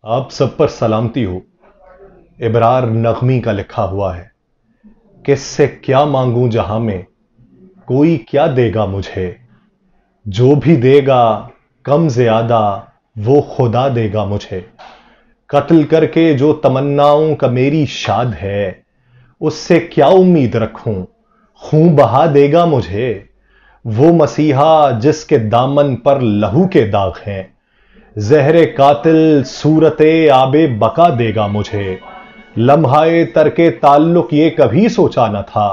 آپ سب پر سلامتی ہو. ابرار نغمی کا لکھا ہوا ہے. کس سے کیا مانگوں جہاں میں، کوئی کیا دے گا مجھے. جو بھی دے گا کم زیادہ وہ خدا دے گا مجھے. قتل کر کے جو تمناؤں کا میری شاد ہے، اس سے کیا امید رکھوں، خون بہا دے گا مجھے. وہ مسیحا جس کے دامن پر لہو کے داغ ہیں، زہر قاتل صورت آب بقا دے گا مجھے. لمحہ ترک تعلق یہ کبھی سوچا نہ تھا،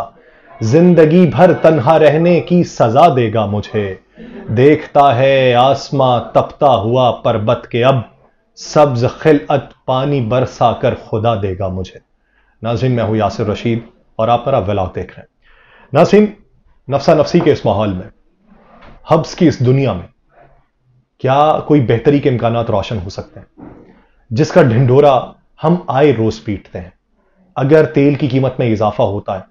زندگی بھر تنہا رہنے کی سزا دے گا مجھے. دیکھتا ہے آسماں تپتا ہوا پربت کے اب، سبز خلعت پانی برسا کر خدا دے گا مجھے. ناظرین، میں ہوں یاسر رشید اور آپ میرا ولاگ دیکھ رہے ہیں. ناظرین، نفسا نفسی کے اس ماحول میں، حبس کی اس دنیا میں، کیا کوئی بہتری کے امکانات روشن ہو سکتے ہیں جس کا ڈھنڈورا ہم آئے روز پیٹتے ہیں؟ اگر تیل کی قیمت میں اضافہ ہوتا ہے،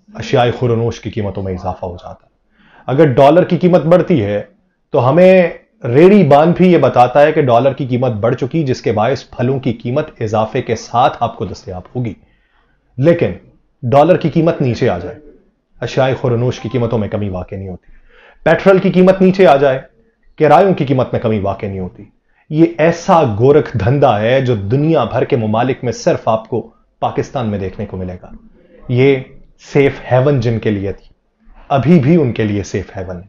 اشیاء خورنوش کی قیمتوں میں اضافہ ہو جاتا ہے. اگر ڈالر کی قیمت بڑھتی ہے تو ہمیں ریڑھی باندھ بھی یہ بتاتا ہے کہ ڈالر کی قیمت بڑھ چکی، جس کے باعث پھلوں کی قیمت اضافے کے ساتھ آپ کو دستیاب ہوگی. لیکن ڈالر کی قیمت نیچے آ جائے، اشیاء خورنوش کی قیمتوں میں کمی واقع نہیں ہوتی. پیٹرول کی قیمت نیچے آ جائے، کرایوں کی قیمت میں کمی واقع نہیں ہوتی. یہ ایسا گورکھ دھندا ہے جو دنیا بھر کے ممالک میں صرف آپ کو پاکستان میں دیکھنے کو ملے گا. یہ سیف ہیون جن کے لیے تھی، ابھی بھی ان کے لیے سیف ہیون ہے.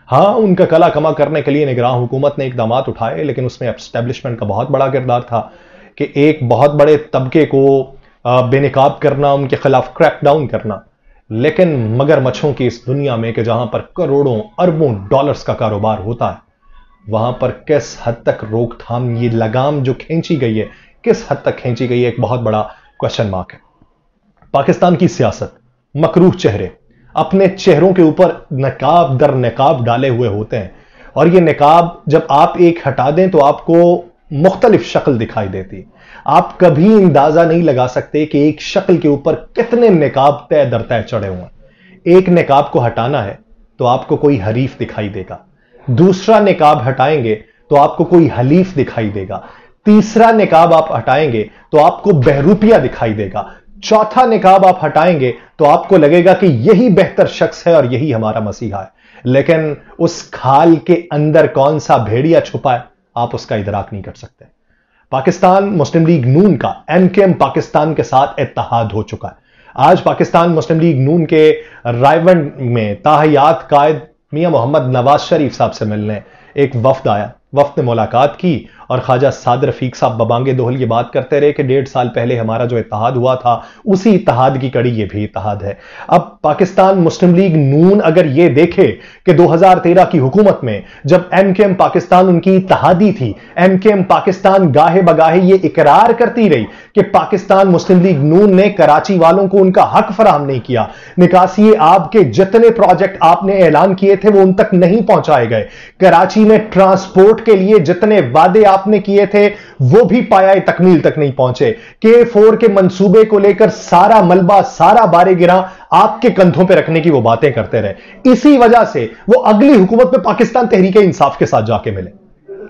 ہاں، ان کا کلا کما کرنے کے لیے نگراں حکومت نے اقدامات اٹھائے، لیکن اس میں اسٹیبلشمنٹ کا بہت بڑا کردار تھا کہ ایک بہت بڑے طبقے کو بے نقاب کرنا، ان کے خلاف کریک ڈاؤن کرنا. لیکن مگر مچھوں کی اس دنیا میں کہ جہاں پر کروڑوں اربوں ڈالرز کا کاروبار ہوتا ہے، وہاں پر کس حد تک روک تھام، یہ لگام جو کھینچی گئی ہے کس حد تک کھینچی گئی ہے، ایک بہت بڑا کوشچن مارک ہے. پاکستان کی سیاست، مکروہ چہرے اپنے چہروں کے اوپر نقاب در نقاب ڈالے ہوئے ہوتے ہیں، اور یہ نقاب جب آپ ایک ہٹا دیں تو آپ کو مختلف شکل دکھائی دیتی. آپ کبھی اندازہ نہیں لگا سکتے کہ ایک شکل کے اوپر کتنے نقاب طے در طے چڑھے ہوئے ہیں. ایک نقاب کو ہٹانا ہے تو آپ کو کوئی حریف دکھائی دے گا، دوسرا نقاب ہٹائیں گے تو آپ کو کوئی حلیف دکھائی دے گا، تیسرا نقاب آپ ہٹائیں گے تو آپ کو بہروپیہ دکھائی دے گا، چوتھا نقاب آپ ہٹائیں گے تو آپ کو لگے گا کہ یہی بہتر شخص ہے اور یہی ہمارا مسیحا ہے. لیکن اس کھال کے اندر کون سا بھیڑیا چھپا ہے، آپ اس کا ادراک نہیں کر سکتے. پاکستان مسلم لیگ نون کا MKM پاکستان کے ساتھ اتحاد ہو چکا ہے. آج پاکستان مسلم لیگ نون کے رائیونڈ میں تاحیات قائد میاں محمد نواز شریف صاحب سے ملنے ایک وفد آیا. وفد نے ملاقات کی اور خواجہ سعد رفیق صاحب ببانگ دوہل یہ بات کرتے رہے کہ 1.5 سال پہلے ہمارا جو اتحاد ہوا تھا، اسی اتحاد کی کڑی یہ بھی اتحاد ہے. اب پاکستان مسلم لیگ نون اگر یہ دیکھے کہ 2013 کی حکومت میں جب MKM پاکستان ان کی اتحادی تھی، MKM پاکستان گاہے بگاہے یہ اقرار کرتی رہی کہ پاکستان مسلم لیگ نون نے کراچی والوں کو ان کا حق فراہم نہیں کیا، نکاسی آب کے جتنے پروجیکٹ آپ نے اعلان کیے تھے وہ ان تک نہیں پہنچائے گئے، کراچی میں ٹرانسپورٹ کے لیے جتنے وعدے آپ نے کیے تھے وہ بھی پایہ تکمیل تک نہیں پہنچے، K4 کے منصوبے کو لے کر سارا ملبہ، سارا بارے گراں آپ کے کندھوں پہ رکھنے کی وہ باتیں کرتے رہے. اسی وجہ سے وہ اگلی حکومت میں پاکستان تحریک انصاف کے ساتھ جا کے ملے.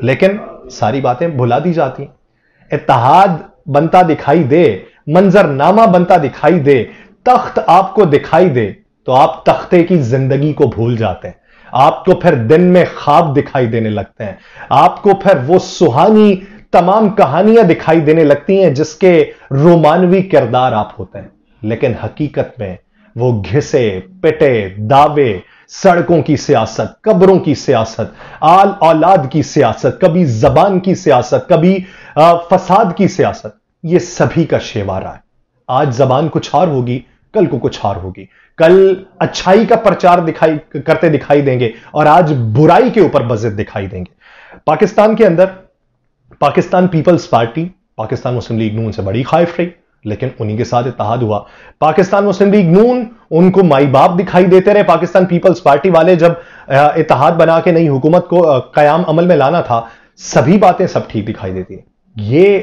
لیکن ساری باتیں بھلا دی جاتی ہیں. اتحاد بنتا دکھائی دے، منظر نامہ بنتا دکھائی دے، تخت آپ کو دکھائی دے تو آپ تختے کی زندگی کو بھول جاتے ہیں. آپ کو پھر دن میں خواب دکھائی دینے لگتے ہیں، آپ کو پھر وہ سہانی تمام کہانیاں دکھائی دینے لگتی ہیں جس کے رومانوی کردار آپ ہوتے ہیں. لیکن حقیقت میں وہ گھسے پٹے دعوے، سڑکوں کی سیاست، قبروں کی سیاست، آل اولاد کی سیاست، کبھی زبان کی سیاست، کبھی فساد کی سیاست، یہ سبھی کا شیوارہ ہے. آج زبان کچھ اور ہوگی، کل کو کچھ اور ہوگی. کل اچھائی کا پرچار کرتے دکھائی دیں گے اور آج برائی کے اوپر بزد دکھائی دیں گے. پاکستان کے اندر پاکستان پیپلز پارٹی پاکستان مسلم لیگ نون سے بڑی خائف رہی، لیکن انہی کے ساتھ اتحاد ہوا. پاکستان مسلم لیگ نون ان کو مائی باپ دکھائی دیتے رہے. پاکستان پیپلز پارٹی والے جب اتحاد بنا کے نئی حکومت کو قیام عمل میں لانا تھا، سبھی باتیں سب ٹھیک دکھائی دیتی ہیں. یہ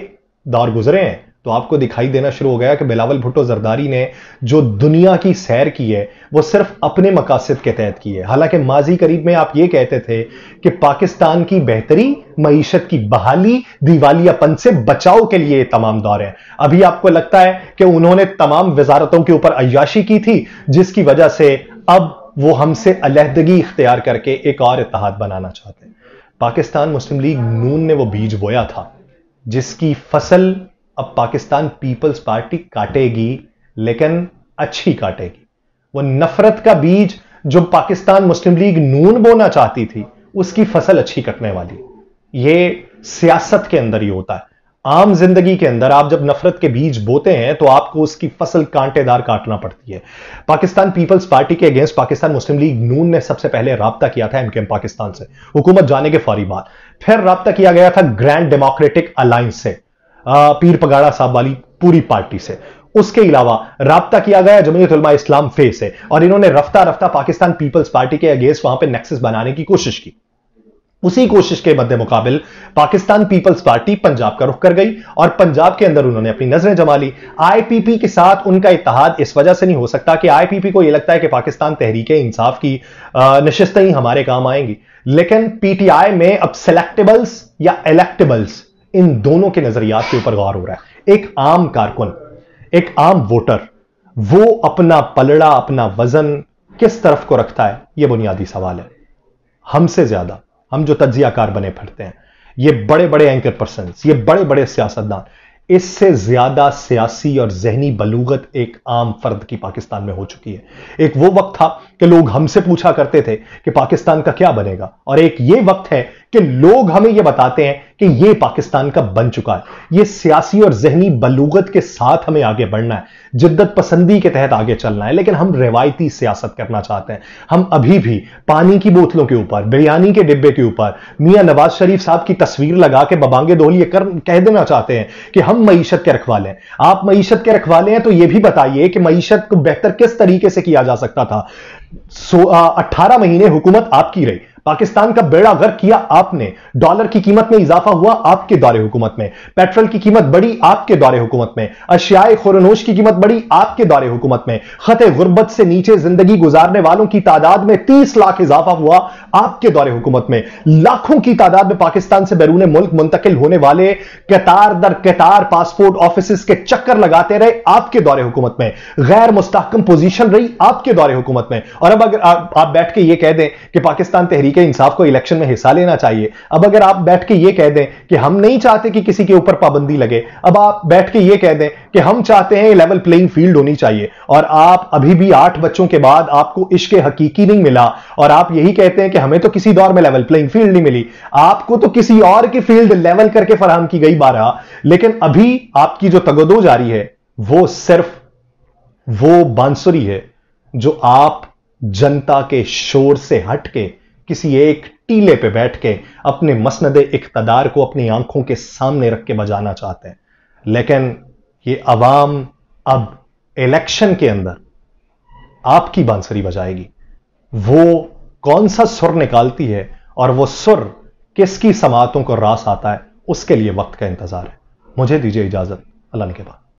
دور گزرے ہیں تو آپ کو دکھائی دینا شروع ہو گیا کہ بلاول بھٹو زرداری نے جو دنیا کی سیر کی ہے وہ صرف اپنے مقاصد کے تحت کی ہے. حالانکہ ماضی قریب میں آپ یہ کہتے تھے کہ پاکستان کی بہتری، معیشت کی بحالی، دیوالیہ پن سے بچاؤ کے لیے یہ تمام دور ہیں. ابھی آپ کو لگتا ہے کہ انہوں نے تمام وزارتوں کے اوپر عیاشی کی تھی جس کی وجہ سے اب وہ ہم سے علیحدگی اختیار کر کے ایک اور اتحاد بنانا چاہتے ہیں. پاکستان مسلم لیگ نون نے وہ بیج بویا تھا جس کی فصل اب پاکستان پیپلز پارٹی کاٹے گی، لیکن اچھی کاٹے گی. وہ نفرت کا بیج جو پاکستان مسلم لیگ نون بونا چاہتی تھی اس کی فصل اچھی کٹنے والی. یہ سیاست کے اندر ہی ہوتا ہے. عام زندگی کے اندر آپ جب نفرت کے بیج بوتے ہیں تو آپ کو اس کی فصل کانٹے دار کاٹنا پڑتی ہے. پاکستان پیپلز پارٹی کے اگینسٹ پاکستان مسلم لیگ نون نے سب سے پہلے رابطہ کیا تھا MKM پاکستان سے حکومت جانے کے فوری بعد. پھر رابطہ کیا گیا تھا گرینڈ ڈیموکریٹک الائنس سے، پیر پگاڑا صاحب والی پوری پارٹی سے. اس کے علاوہ رابطہ کیا گیا جمعیت علماء اسلام فے سے، اور انہوں نے رفتہ رفتہ پاکستان پیپلز پارٹی کے اگینسٹ وہاں پہ نیکسس بنانے کی کوشش کی. اسی کوشش کے مد مقابل پاکستان پیپلز پارٹی پنجاب کا رخ کر گئی اور پنجاب کے اندر انہوں نے اپنی نظریں جما لی. IPP کے ساتھ ان کا اتحاد اس وجہ سے نہیں ہو سکتا کہ IPP کو یہ لگتا ہے کہ پاکستان تحریک انصاف کی نشستیں ہی ہمارے کام آئیں گی، لیکن PTI میں اب سلیکٹیبلز یا الیکٹیبلز ان دونوں کے نظریات کے اوپر غور ہو رہا ہے. ایک عام کارکن، ایک عام ووٹر، وہ اپنا پلڑا، اپنا وزن کس طرف کو رکھتا ہے، یہ بنیادی سوال ہے. ہم سے زیادہ ہم جو تجزیہ کار بنے پھرتے ہیں، یہ بڑے بڑے اینکر پرسنز، یہ بڑے بڑے سیاستدان، اس سے زیادہ سیاسی اور ذہنی بلوغت ایک عام فرد کی پاکستان میں ہو چکی ہے. ایک وہ وقت تھا کہ لوگ ہم سے پوچھا کرتے تھے کہ پاکستان کا کیا بنے گا، اور ایک یہ وقت ہے کہ لوگ ہمیں یہ بتاتے ہیں کہ یہ پاکستان کا بن چکا ہے. یہ سیاسی اور ذہنی بلوغت کے ساتھ ہمیں آگے بڑھنا ہے، جدت پسندی کے تحت آگے چلنا ہے. لیکن ہم روایتی سیاست کرنا چاہتے ہیں. ہم ابھی بھی پانی کی بوتلوں کے اوپر، بریانی کے ڈبے کے اوپر میاں نواز شریف صاحب کی تصویر لگا کے ببانگے دہلی کہہ دینا چاہتے ہیں کہ ہم معیشت کے رکھوالے ہیں. آپ معیشت کے رکھوالے ہیں تو یہ بھی بتائیے کہ معیشت کو بہتر کس طریقے سے کیا جا سکتا تھا. 18 مہینے حکومت آپ کی رہی، پاکستان کا بیڑا غرق کیا آپ نے. ڈالر کی قیمت میں اضافہ ہوا آپ کے دور حکومت میں، پیٹرول کی قیمت بڑھی آپ کے دور حکومت میں، اشیاء خورنوش کی قیمت بڑھی آپ کے دور حکومت میں، خط غربت سے نیچے زندگی گزارنے والوں کی تعداد میں 30 لاکھ اضافہ ہوا آپ کے دور حکومت میں، لاکھوں کی تعداد میں پاکستان سے بیرون ملک منتقل ہونے والے قطار در قطار پاسپورٹ آفیسز کے چکر لگاتے رہے آپ کے دور حکومت میں، غیر مستحکم پوزیشن رہی آپ کے دور حکومت میں. اور اب اگر آپ بیٹھ کے یہ کہہ دیں کہ پاکستان تحریک انصاف کو الیکشن میں حصہ لینا چاہیے، اب اگر آپ بیٹھ کے یہ کہہ دیں کہ ہم نہیں چاہتے کہ کسی کے اوپر پابندی لگے، اب آپ بیٹھ کے یہ کہہ دیں کہ ہم چاہتے ہیں لیول پلینگ فیلڈ ہونی چاہیے، اور آپ ابھی بھی 8 بچوں کے بعد آپ کو عشق حقیقی نہیں ملا، اور آپ یہی کہتے ہیں کہ ہمیں تو کسی دور میں لیول پلینگ فیلڈ نہیں ملی، آپ کو تو کسی اور کی فیلڈ لیول کر کے فراہم کی گئی بارہ. لیکن ابھی آپ کی جو تگودو جاری ہے وہ صرف وہ بانسری ہے جو آپ جنتا کے شور سے ہٹ کے کسی ایک ٹیلے پہ بیٹھ کے اپنے مسند اقتدار کو اپنی آنکھوں کے سامنے رکھ کے بجانا چاہتے ہیں. لیکن یہ عوام اب الیکشن کے اندر آپ کی بانسری بجائے گی. وہ کون سا سر نکالتی ہے اور وہ سر کس کی سماعتوں کو راس آتا ہے، اس کے لیے وقت کا انتظار ہے. مجھے دیجیے اجازت، اللہ نے کے بعد.